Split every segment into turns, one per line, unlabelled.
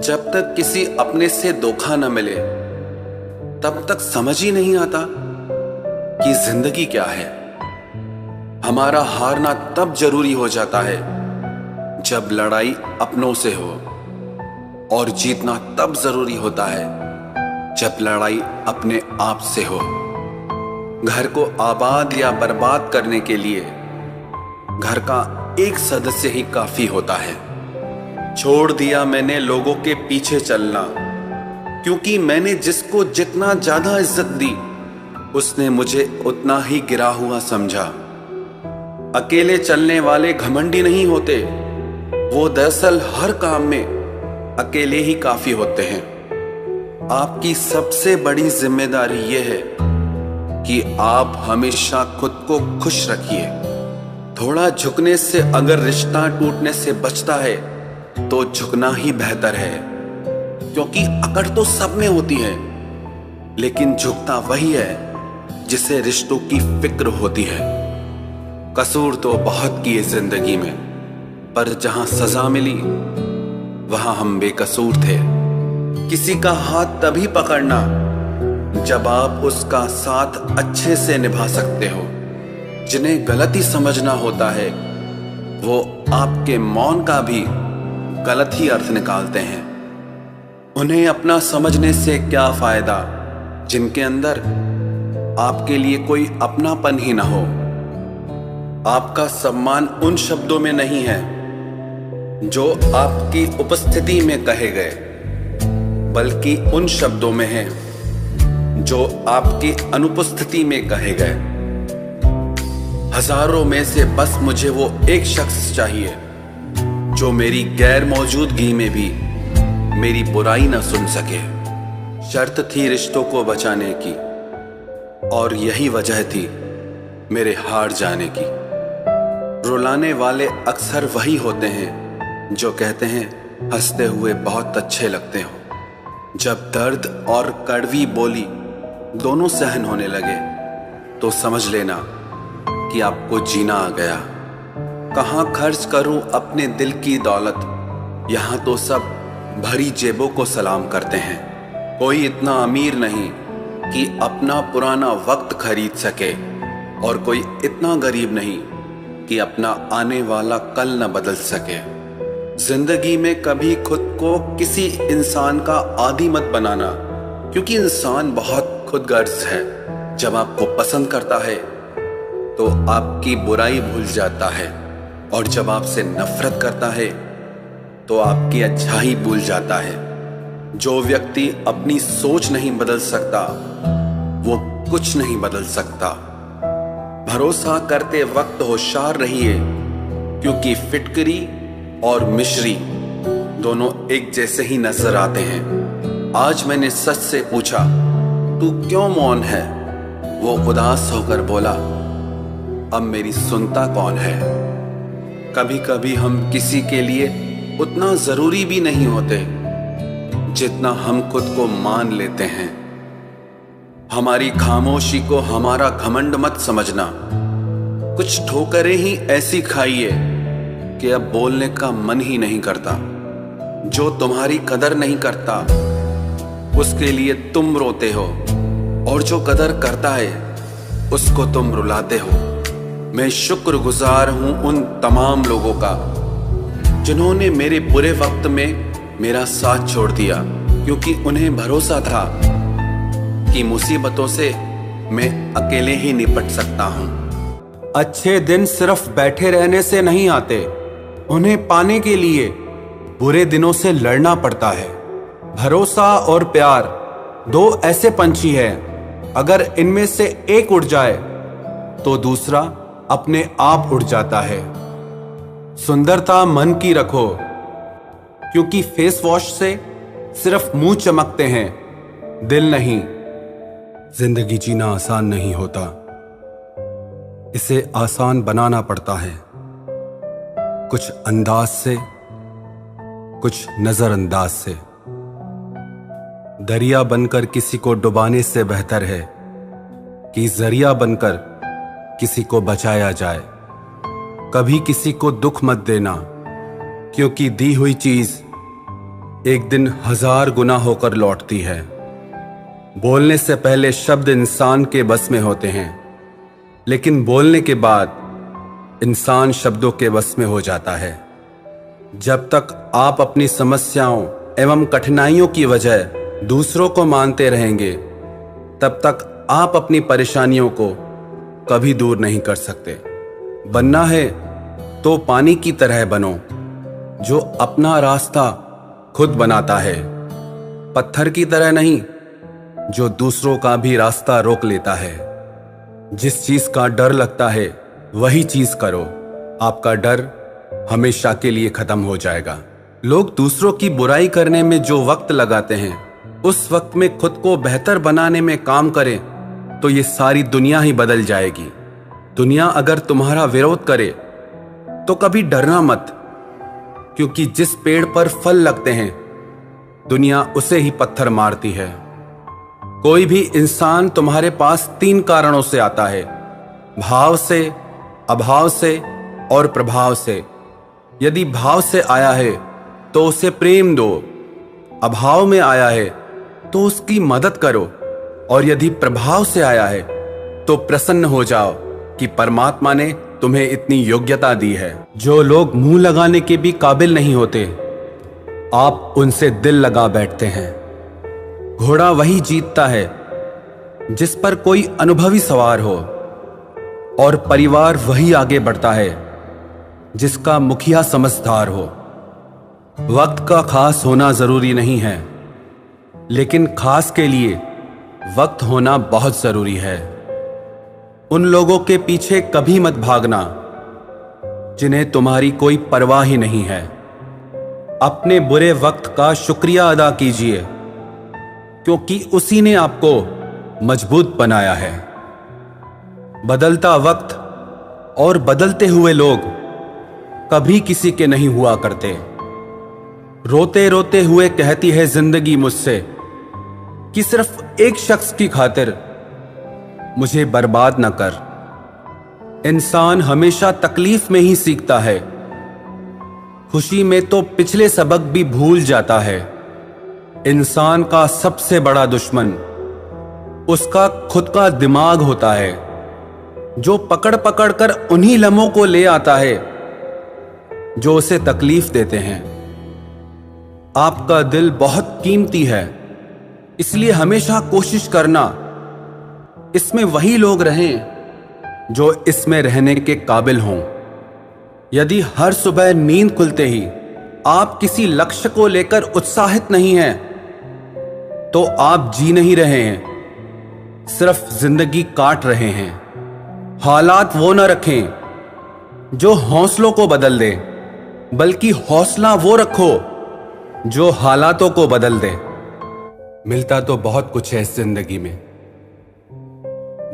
जब तक किसी अपने से धोखा न मिले तब तक समझ ही नहीं आता कि जिंदगी क्या है। हमारा हारना तब जरूरी हो जाता है जब लड़ाई अपनों से हो, और जीतना तब जरूरी होता है जब लड़ाई अपने आप से हो। घर को आबाद या बर्बाद करने के लिए घर का एक सदस्य ही काफी होता है। छोड़ दिया मैंने लोगों के पीछे चलना, क्योंकि मैंने जिसको जितना ज्यादा इज्जत दी उसने मुझे उतना ही गिरा हुआ समझा। अकेले चलने वाले घमंडी नहीं होते, वो दरअसल हर काम में अकेले ही काफी होते हैं। आपकी सबसे बड़ी जिम्मेदारी यह है कि आप हमेशा खुद को खुश रखिए। थोड़ा झुकने से अगर रिश्ता टूटने से बचता है तो झुकना ही बेहतर है, क्योंकि अकड़ तो सब में होती है, लेकिन झुकता वही है जिसे रिश्तों की फिक्र होती है। कसूर तो बहुत किए जिंदगी में, पर जहां सजा मिली वहां हम बेकसूर थे। किसी का हाथ तभी पकड़ना जब आप उसका साथ अच्छे से निभा सकते हो। जिन्हें गलती समझना होता है वो आपके मौन का भी गलत ही अर्थ निकालते हैं। उन्हें अपना समझने से क्या फायदा जिनके अंदर आपके लिए कोई अपनापन ही ना हो। आपका सम्मान उन शब्दों में नहीं है जो आपकी उपस्थिति में कहे गए, बल्कि उन शब्दों में है जो आपकी अनुपस्थिति में कहे गए। हजारों में से बस मुझे वो एक शख्स चाहिए जो मेरी गैर मौजूदगी में भी मेरी बुराई ना सुन सके। शर्त थी रिश्तों को बचाने की, और यही वजह थी मेरे हार जाने की। रुलाने वाले अक्सर वही होते हैं जो कहते हैं हंसते हुए बहुत अच्छे लगते हो। जब दर्द और कड़वी बोली दोनों सहन होने लगे तो समझ लेना कि आपको जीना आ गया। कहाँ खर्च करूं अपने दिल की दौलत, यहां तो सब भरी जेबों को सलाम करते हैं। कोई इतना अमीर नहीं कि अपना पुराना वक्त खरीद सके, और कोई इतना गरीब नहीं कि अपना आने वाला कल न बदल सके। जिंदगी में कभी खुद को किसी इंसान का आदी मत बनाना, क्योंकि इंसान बहुत खुदगर्ज है। जब आपको पसंद करता है तो आपकी बुराई भूल जाता है, और जब आपसे नफरत करता है तो आपकी अच्छाई भूल जाता है। जो व्यक्ति अपनी सोच नहीं बदल सकता वो कुछ नहीं बदल सकता। भरोसा करते वक्त होशियार रहिए, क्योंकि फिटकरी और मिश्री दोनों एक जैसे ही नजर आते हैं। आज मैंने सच से पूछा, तू क्यों मौन है? वो उदास होकर बोला, अब मेरी सुनता कौन है? कभी कभी हम किसी के लिए उतना जरूरी भी नहीं होते जितना हम खुद को मान लेते हैं। हमारी खामोशी को हमारा घमंड मत समझना। कुछ ठोकरें ही ऐसी खाइए कि अब बोलने का मन ही नहीं करता। जो तुम्हारी कदर नहीं करता उसके लिए तुम रोते हो, और जो कदर करता है उसको तुम रुलाते हो। मैं शुक्रगुजार हूं उन तमाम लोगों का जिन्होंने मेरे बुरे वक्त में मेरा साथ छोड़ दिया, क्योंकि उन्हें भरोसा था कि मुसीबतों से मैं अकेले ही निपट सकता हूं। अच्छे दिन सिर्फ बैठे रहने से नहीं आते, उन्हें पाने के लिए बुरे दिनों से लड़ना पड़ता है। भरोसा और प्यार दो ऐसे पंछी हैं, अगर इनमें से एक उड़ जाए तो दूसरा अपने आप उड़ जाता है। सुंदरता मन की रखो, क्योंकि फेस वॉश से सिर्फ मुंह चमकते हैं, दिल नहीं। जिंदगी जीना आसान नहीं होता, इसे आसान बनाना पड़ता है। कुछ अंदाज से, कुछ नजरअंदाज से। दरिया बनकर किसी को डुबाने से बेहतर है कि जरिया बनकर किसी को बचाया जाए। कभी किसी को दुख मत देना, क्योंकि दी हुई चीज एक दिन 1000 गुना होकर लौटती है। बोलने से पहले शब्द इंसान के बस में होते हैं, लेकिन बोलने के बाद इंसान शब्दों के बस में हो जाता है। जब तक आप अपनी समस्याओं एवं कठिनाइयों की वजह दूसरों को मानते रहेंगे, तब तक आप अपनी परेशानियों को कभी दूर नहीं कर सकते। बनना है तो पानी की तरह बनो, जो अपना रास्ता खुद बनाता है, पत्थर की तरह नहीं, जो दूसरों का भी रास्ता रोक लेता है। जिस चीज का डर लगता है वही चीज करो, आपका डर हमेशा के लिए खत्म हो जाएगा। लोग दूसरों की बुराई करने में जो वक्त लगाते हैं, उस वक्त में खुद को बेहतर बनाने में काम करें तो ये सारी दुनिया ही बदल जाएगी। दुनिया अगर तुम्हारा विरोध करे तो कभी डरना मत, क्योंकि जिस पेड़ पर फल लगते हैं दुनिया उसे ही पत्थर मारती है। कोई भी इंसान तुम्हारे पास 3 कारणों से आता है: भाव से, अभाव से और प्रभाव से। यदि भाव से आया है तो उसे प्रेम दो, अभाव में आया है तो उसकी मदद करो, और यदि प्रभाव से आया है तो प्रसन्न हो जाओ कि परमात्मा ने तुम्हें इतनी योग्यता दी है। जो लोग मुंह लगाने के भी काबिल नहीं होते, आप उनसे दिल लगा बैठते हैं। घोड़ा वही जीतता है जिस पर कोई अनुभवी सवार हो, और परिवार वही आगे बढ़ता है जिसका मुखिया समझदार हो। वक्त का खास होना जरूरी नहीं है, लेकिन खास के लिए वक्त होना बहुत जरूरी है। उन लोगों के पीछे कभी मत भागना जिन्हें तुम्हारी कोई परवाह ही नहीं है। अपने बुरे वक्त का शुक्रिया अदा कीजिए, क्योंकि उसी ने आपको मजबूत बनाया है। बदलता वक्त और बदलते हुए लोग कभी किसी के नहीं हुआ करते। रोते रोते हुए कहती है जिंदगी मुझसे कि सिर्फ एक शख्स की खातिर मुझे बर्बाद न कर। इंसान हमेशा तकलीफ में ही सीखता है, खुशी में तो पिछले सबक भी भूल जाता है। इंसान का सबसे बड़ा दुश्मन उसका खुद का दिमाग होता है, जो पकड़ पकड़ कर उन्हीं लम्हों को ले आता है जो उसे तकलीफ देते हैं। आपका दिल बहुत कीमती है, इसलिए हमेशा कोशिश करना इसमें वही लोग रहें जो इसमें रहने के काबिल हों। यदि हर सुबह नींद खुलते ही आप किसी लक्ष्य को लेकर उत्साहित नहीं हैं, तो आप जी नहीं रहे हैं, सिर्फ जिंदगी काट रहे हैं। हालात वो न रखें जो हौसलों को बदल दे, बल्कि हौसला वो रखो जो हालातों को बदल दे। मिलता तो बहुत कुछ है इस जिंदगी में,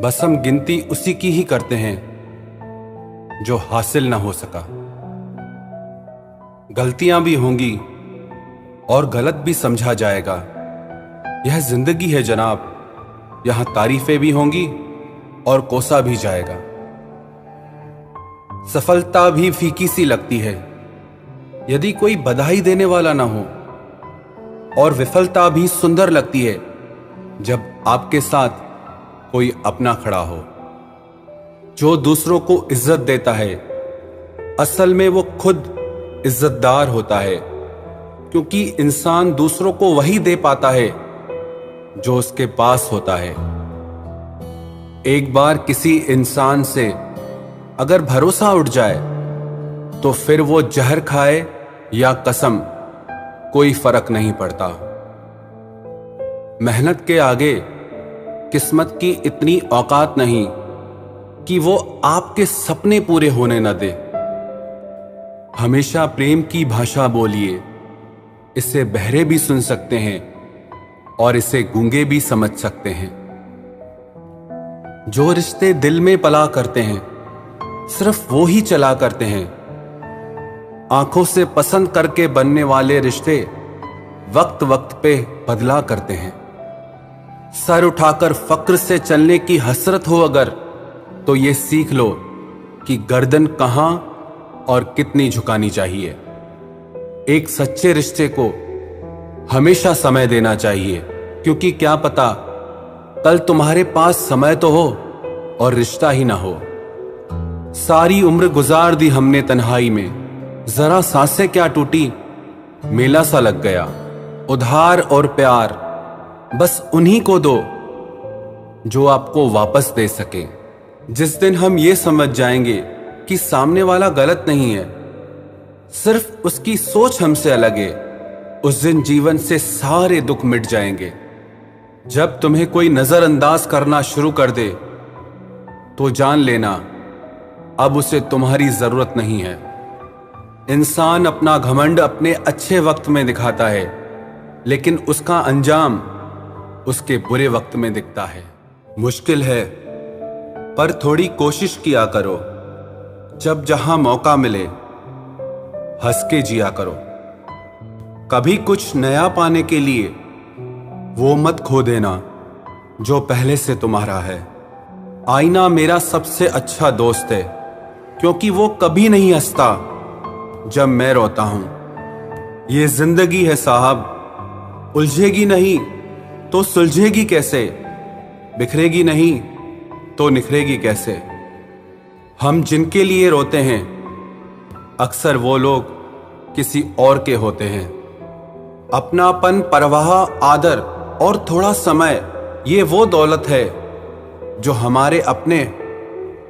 बस हम गिनती उसी की ही करते हैं जो हासिल ना हो सका। गलतियां भी होंगी और गलत भी समझा जाएगा। यह जिंदगी है जनाब, यहां तारीफें भी होंगी और कोसा भी जाएगा। सफलता भी फीकी सी लगती है यदि कोई बधाई देने वाला ना हो, और विफलता भी सुंदर लगती है जब आपके साथ कोई अपना खड़ा हो। जो दूसरों को इज्जत देता है, असल में वो खुद इज्जतदार होता है, क्योंकि इंसान दूसरों को वही दे पाता है जो उसके पास होता है। एक बार किसी इंसान से अगर भरोसा उठ जाए तो फिर वो जहर खाए या कसम, कोई फर्क नहीं पड़ता। मेहनत के आगे किस्मत की इतनी औकात नहीं कि वो आपके सपने पूरे होने न दे। हमेशा प्रेम की भाषा बोलिए, इसे बहरे भी सुन सकते हैं और इसे गूंगे भी समझ सकते हैं। जो रिश्ते दिल में पला करते हैं, सिर्फ वो ही चला करते हैं। आंखों से पसंद करके बनने वाले रिश्ते वक्त वक्त पे बदला करते हैं। सर उठाकर फक्र से चलने की हसरत हो अगर, तो ये सीख लो कि गर्दन कहां और कितनी झुकानी चाहिए। एक सच्चे रिश्ते को हमेशा समय देना चाहिए, क्योंकि क्या पता कल तुम्हारे पास समय तो हो और रिश्ता ही ना हो। सारी उम्र गुजार दी हमने तन्हाई में, जरा सांसें क्या टूटी, मेला सा लग गया। उधार और प्यार बस उन्हीं को दो जो आपको वापस दे सके। जिस दिन हम ये समझ जाएंगे कि सामने वाला गलत नहीं है, सिर्फ उसकी सोच हमसे अलग है, उस दिन जीवन से सारे दुख मिट जाएंगे। जब तुम्हें कोई नजरअंदाज करना शुरू कर दे तो जान लेना अब उसे तुम्हारी जरूरत नहीं है। इंसान अपना घमंड अपने अच्छे वक्त में दिखाता है, लेकिन उसका अंजाम उसके बुरे वक्त में दिखता है। मुश्किल है, पर थोड़ी कोशिश किया करो। जब जहां मौका मिले हंस के जिया करो। कभी कुछ नया पाने के लिए वो मत खो देना जो पहले से तुम्हारा है। आईना मेरा सबसे अच्छा दोस्त है, क्योंकि वो कभी नहीं हंसता जब मैं रोता हूं। ये जिंदगी है साहब, उलझेगी नहीं तो सुलझेगी कैसे, बिखरेगी नहीं तो निखरेगी कैसे। हम जिनके लिए रोते हैं अक्सर वो लोग किसी और के होते हैं। अपनापन, परवाह, आदर और थोड़ा समय, ये वो दौलत है जो हमारे अपने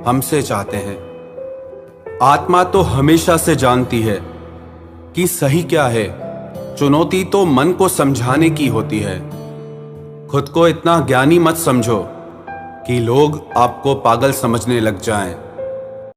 हमसे चाहते हैं। आत्मा तो हमेशा से जानती है कि सही क्या है, चुनौती तो मन को समझाने की होती है। खुद को इतना ज्ञानी मत समझो कि लोग आपको पागल समझने लग जाएं।